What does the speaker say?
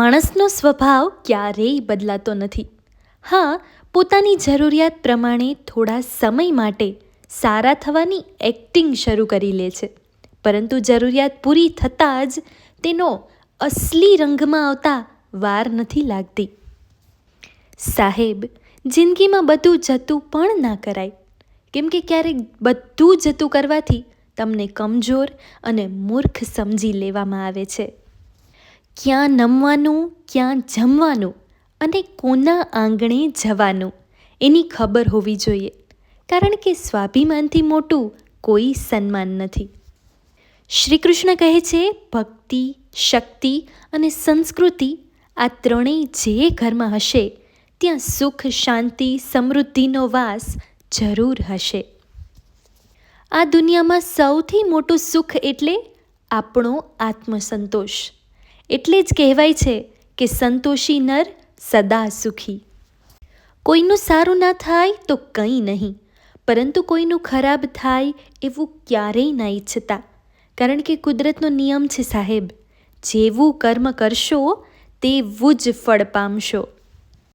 માણસનો સ્વભાવ ક્યારેય બદલાતો નથી. હા, પોતાની જરૂરિયાત પ્રમાણે થોડા સમય માટે સારા થવાની એક્ટિંગ શરૂ કરી લે છે, પરંતુ જરૂરિયાત પૂરી થતાં જ તેનો અસલી રંગમાં આવતા વાર નથી લાગતી. સાહેબ, જિંદગીમાં બધું જતું પણ ના કરાય, કેમ કે ક્યારેક બધું જતું કરવાથી તમને કમજોર અને મૂર્ખ સમજી લેવામાં આવે છે. ક્યાં નમવાનું, ક્યાં જમવાનું અને કોના આંગણે જવાનું એની ખબર હોવી જોઈએ, કારણ કે સ્વાભિમાનથી મોટું કોઈ સન્માન નથી. શ્રી કૃષ્ણ કહે છે, ભક્તિ, શક્તિ અને સંસ્કૃતિ આ ત્રણેય જે ઘરમાં હશે ત્યાં સુખ, શાંતિ, સમૃદ્ધિનો વાસ જરૂર હશે. આ દુનિયામાં સૌથી મોટું સુખ એટલે આપણો આત્મસંતોષ. એટલે જ કહેવાય છે કે સંતોષી નર સદા સુખી. કોઈનું સારું ના થાય તો કંઈ નહીં, પરંતુ કોઈનું ખરાબ થાય એવું ક્યારેય ના ઈચ્છતા, કારણ કે કુદરતનો નિયમ છે સાહેબ, જેવું કર્મ કરશો તેવું જ ફળ પામશો.